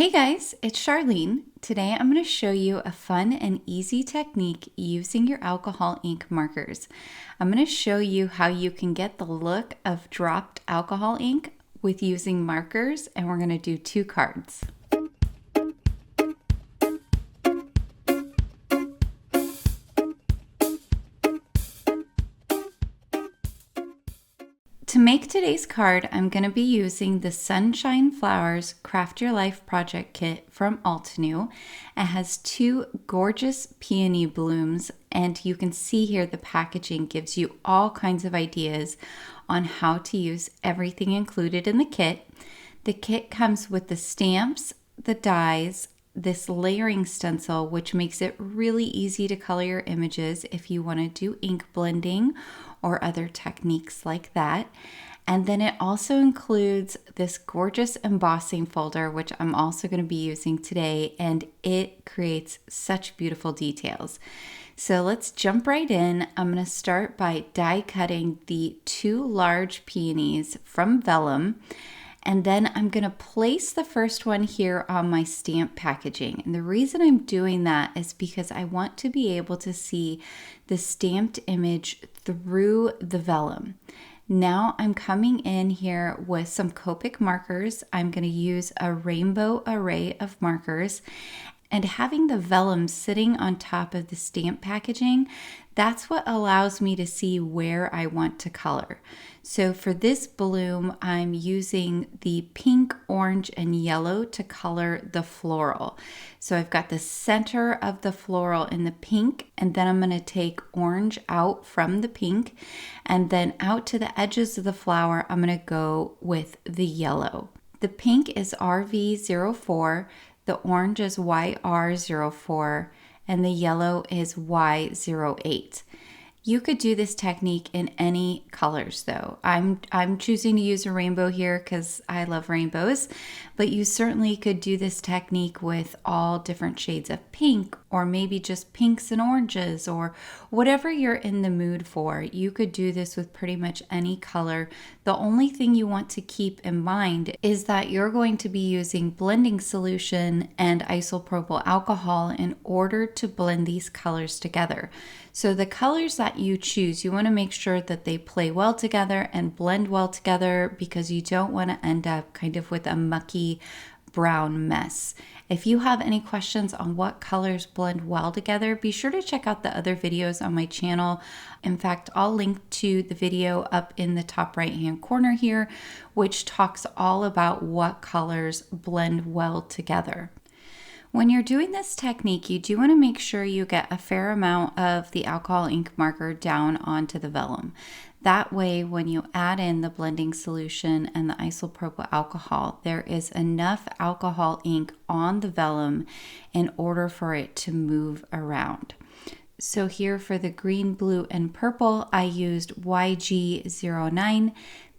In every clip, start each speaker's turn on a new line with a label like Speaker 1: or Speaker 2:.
Speaker 1: Hey guys, it's Charlene. Today I'm going to show you a fun and easy technique using your alcohol ink markers. I'm going to show you how you can get the look of dropped alcohol ink with using markers, and we're going to do 2 cards. To make today's card, I'm going to be using the Sunshine Flowers Craft Your Life project kit from Altenew. It has 2 gorgeous peony blooms, and you can see here the packaging gives you all kinds of ideas on how to use everything included in the kit. The kit comes with the stamps, the dies, this layering stencil, which makes it really easy to color your images if you want to do ink blending or other techniques like that. And then it also includes this gorgeous embossing folder, which I'm also going to be using today, and it creates such beautiful details. So let's jump right in. I'm going to start by die cutting the 2 large peonies from Vellum. And then I'm going to place the first one here on my stamp packaging. And the reason I'm doing that is because I want to be able to see the stamped image through the vellum. Now I'm coming in here with some Copic markers. I'm going to use a rainbow array of markers. And having the vellum sitting on top of the stamp packaging, that's what allows me to see where I want to color. So for this bloom, I'm using the pink, orange, and yellow to color the floral. So I've got the center of the floral in the pink, and then I'm going to take orange out from the pink, and then out to the edges of the flower, I'm going to go with the yellow. The pink is RV04. The orange is YR04 and the yellow is Y08. You could do this technique in any colors though. I'm choosing to use a rainbow here because I love rainbows, but you certainly could do this technique with all different shades of pink, or maybe just pinks and oranges, or whatever you're in the mood for. You could do this with pretty much any color. The only thing you want to keep in mind is that you're going to be using blending solution and isopropyl alcohol in order to blend these colors together. So the colors that you choose, you want to make sure that they play well together and blend well together, because you don't want to end up kind of with a mucky brown mess. If you have any questions on what colors blend well together, be sure to check out the other videos on my channel. In fact, I'll link to the video up in the top right hand corner here, which talks all about what colors blend well together. When you're doing this technique, you do want to make sure you get a fair amount of the alcohol ink marker down onto the vellum. That way, when you add in the blending solution and the isopropyl alcohol, there is enough alcohol ink on the vellum in order for it to move around. So here for the green, blue, and purple, I used YG09,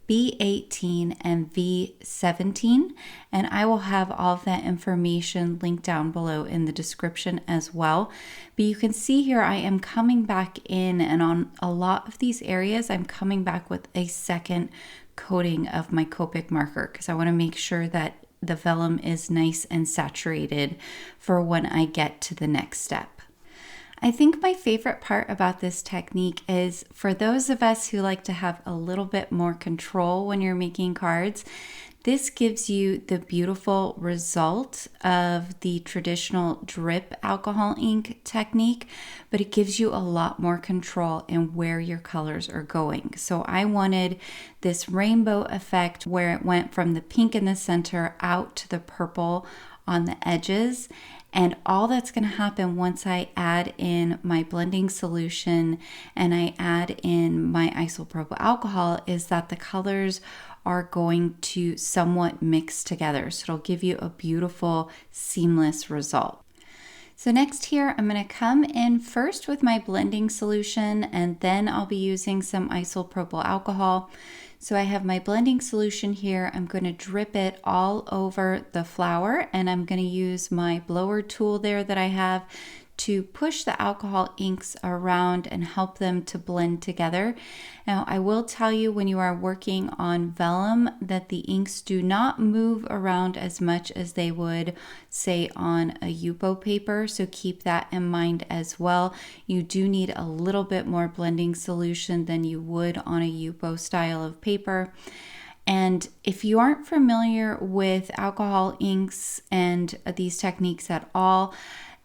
Speaker 1: B18, and V17, and I will have all of that information linked down below in the description as well. But you can see here I am coming back in, and on a lot of these areas I'm coming back with a second coating of my Copic marker, because I want to make sure that the vellum is nice and saturated for when I get to the next step. I think my favorite part about this technique is for those of us who like to have a little bit more control when you're making cards, this gives you the beautiful result of the traditional drip alcohol ink technique, but it gives you a lot more control in where your colors are going. So I wanted this rainbow effect where it went from the pink in the center out to the purple on the edges. And all that's going to happen once I add in my blending solution and I add in my isopropyl alcohol is that the colors are going to somewhat mix together. So it'll give you a beautiful, seamless result. So next here, I'm going to come in first with my blending solution, and then I'll be using some isopropyl alcohol. So I have my blending solution here. I'm going to drip it all over the flower, and I'm going to use my blower tool there that I have to push the alcohol inks around and help them to blend together. Now, I will tell you when you are working on vellum that the inks do not move around as much as they would, say, on a Yupo paper, so keep that in mind as well. You do need a little bit more blending solution than you would on a Yupo style of paper. And if you aren't familiar with alcohol inks and these techniques at all,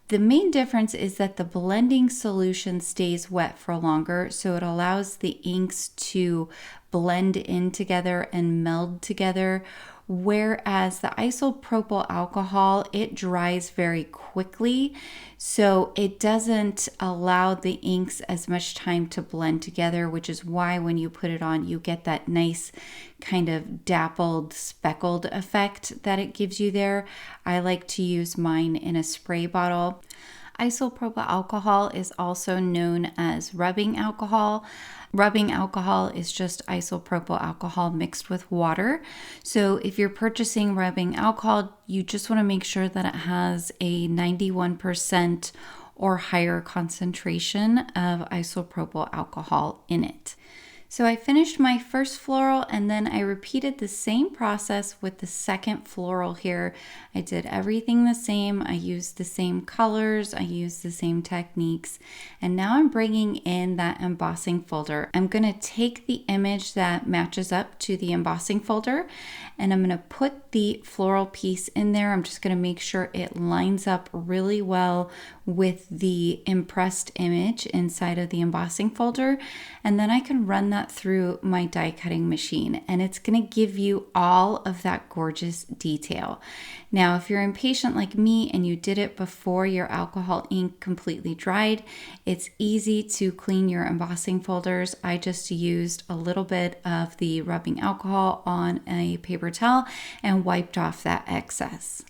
Speaker 1: the main difference is that the blending solution stays wet for longer, so it allows the inks to blend in together and meld together. Whereas the isopropyl alcohol, it dries very quickly, so it doesn't allow the inks as much time to blend together, which is why when you put it on, you get that nice kind of dappled, speckled effect that it gives you there. I like to use mine in a spray bottle. Isopropyl alcohol is also known as rubbing alcohol. Rubbing alcohol is just isopropyl alcohol mixed with water. So if you're purchasing rubbing alcohol, you just want to make sure that it has a 91% or higher concentration of isopropyl alcohol in it. So I finished my first floral and then I repeated the same process with the second floral here. I did everything the same. I used the same colors. I used the same techniques. And now I'm bringing in that embossing folder. I'm going to take the image that matches up to the embossing folder and I'm going to put the floral piece in there. I'm just going to make sure it lines up really well with the impressed image inside of the embossing folder. And then I can run that through my die cutting machine and it's going to give you all of that gorgeous detail. Now, if you're impatient like me and you did it before your alcohol ink completely dried, it's easy to clean your embossing folders. I just used a little bit of the rubbing alcohol on a paper towel and wiped off that excess.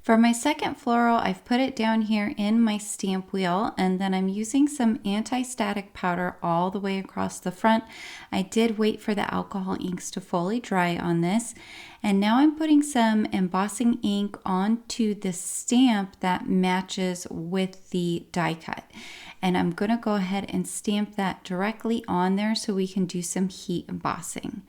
Speaker 1: For my second floral, I've put it down here in my stamp wheel and then I'm using some anti-static powder all the way across the front. I did wait for the alcohol inks to fully dry on this. And now I'm putting some embossing ink onto the stamp that matches with the die cut. And I'm going to go ahead and stamp that directly on there so we can do some heat embossing.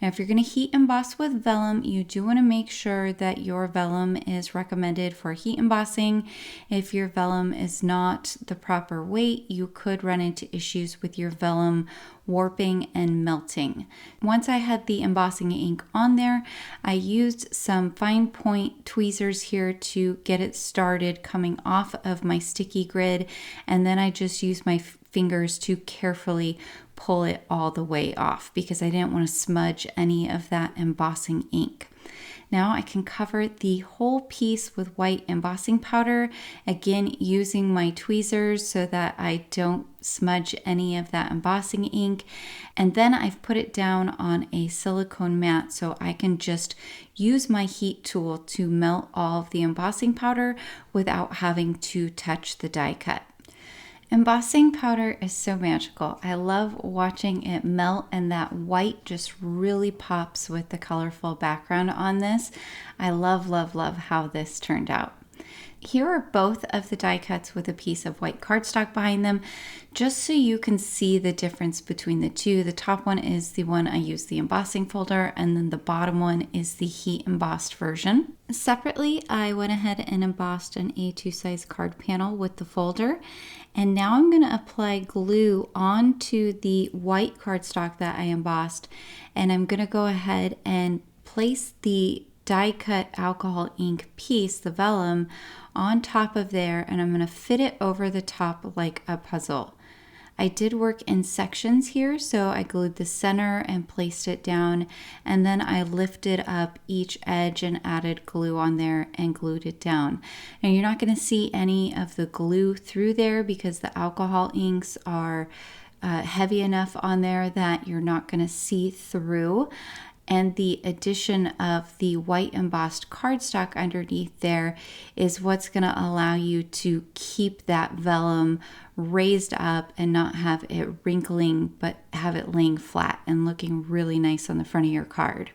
Speaker 1: Now, if you're going to heat emboss with vellum, you do want to make sure that your vellum is recommended for heat embossing. If your vellum is not the proper weight, you could run into issues with your vellum warping and melting. Once I had the embossing ink on there, I used some fine point tweezers here to get it started coming off of my sticky grid, and then I just used my fingers to carefully pull it all the way off because I didn't want to smudge any of that embossing ink. Now I can cover the whole piece with white embossing powder, again using my tweezers so that I don't smudge any of that embossing ink. And then I've put it down on a silicone mat so I can just use my heat tool to melt all of the embossing powder without having to touch the die cut. Embossing powder is so magical. I love watching it melt and that white just really pops with the colorful background on this. I love, love, love how this turned out. Here are both of the die cuts with a piece of white cardstock behind them, just so you can see the difference between the two. The top one is the one I used the embossing folder, and then the bottom one is the heat embossed version. Separately, I went ahead and embossed an A2 size card panel with the folder, and now I'm going to apply glue onto the white cardstock that I embossed, and I'm going to go ahead and place the die cut alcohol ink piece, the vellum, on top of there, and I'm going to fit it over the top like a puzzle. I did work in sections here, so I glued the center and placed it down, and then I lifted up each edge and added glue on there and glued it down. Now you're not going to see any of the glue through there because the alcohol inks are heavy enough on there that you're not going to see through. And the addition of the white embossed cardstock underneath there is what's going to allow you to keep that vellum raised up and not have it wrinkling, but have it laying flat and looking really nice on the front of your card.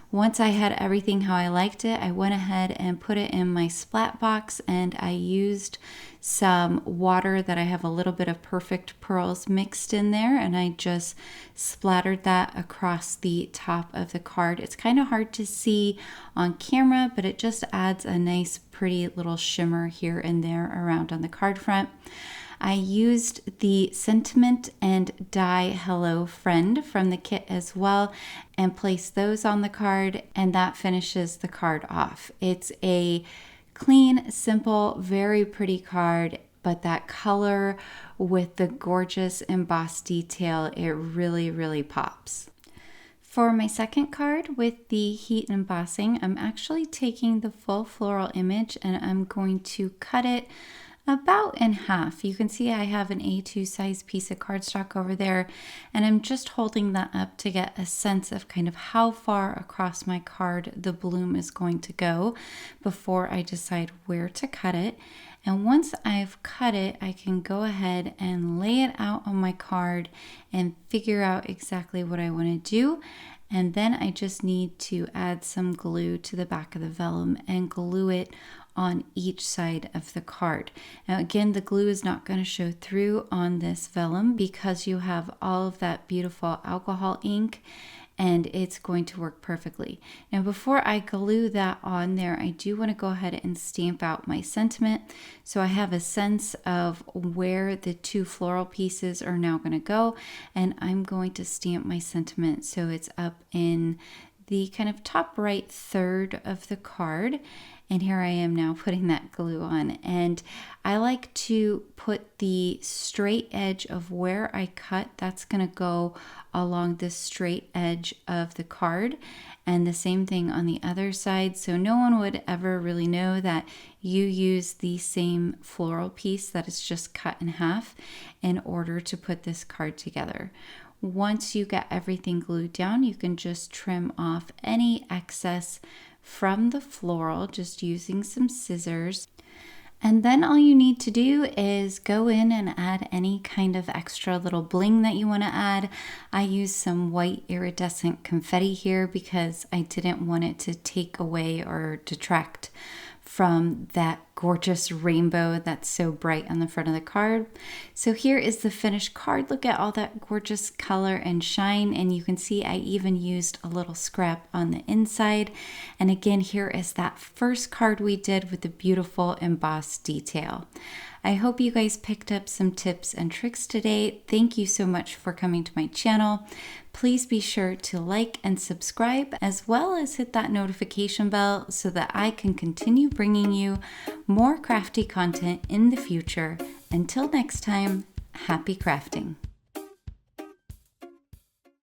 Speaker 1: Once I had everything how I liked it, I went ahead and put it in my Splat Box, and I used some water that I have a little bit of Perfect Pearls mixed in there, and I just splattered that across the top of the card. It's kind of hard to see on camera, but it just adds a nice pretty little shimmer here and there around on the card front. I used the Sentiment and Die Hello Friend from the kit as well and placed those on the card, and that finishes the card off. It's a clean, simple, very pretty card, but that color with the gorgeous embossed detail, it really, really pops. For my second card with the heat embossing, I'm actually taking the full floral image and I'm going to cut it about in half. You can see I have an A2 size piece of cardstock over there, and I'm just holding that up to get a sense of kind of how far across my card the bloom is going to go before I decide where to cut it. And once I've cut it, I can go ahead and lay it out on my card and figure out exactly what I want to do. And then I just need to add some glue to the back of the vellum and glue it on each side of the card. Now again, the glue is not going to show through on this vellum because you have all of that beautiful alcohol ink, and it's going to work perfectly. Now before I glue that on there, I do want to go ahead and stamp out my sentiment so I have a sense of where the two floral pieces are now going to go, and I'm going to stamp my sentiment so it's up in the kind of top right third of the card. And here I am now putting that glue on, and I like to put the straight edge of where I cut, that's going to go along the straight edge of the card, and the same thing on the other side, so no one would ever really know that you use the same floral piece that is just cut in half in order to put this card together. Once you get everything glued down, you can just trim off any excess from the floral just using some scissors. And then all you need to do is go in and add any kind of extra little bling that you want to add. I used some white iridescent confetti here because I didn't want it to take away or detract from that gorgeous rainbow that's so bright on the front of the card. So here is the finished card. Look at all that gorgeous color and shine, and you can see I even used a little scrap on the inside. And again, here is that first card we did with the beautiful embossed detail. I hope you guys picked up some tips and tricks today. Thank you so much for coming to my channel. Please be sure to like and subscribe, as well as hit that notification bell so that I can continue bringing you more crafty content in the future. Until next time, happy crafting.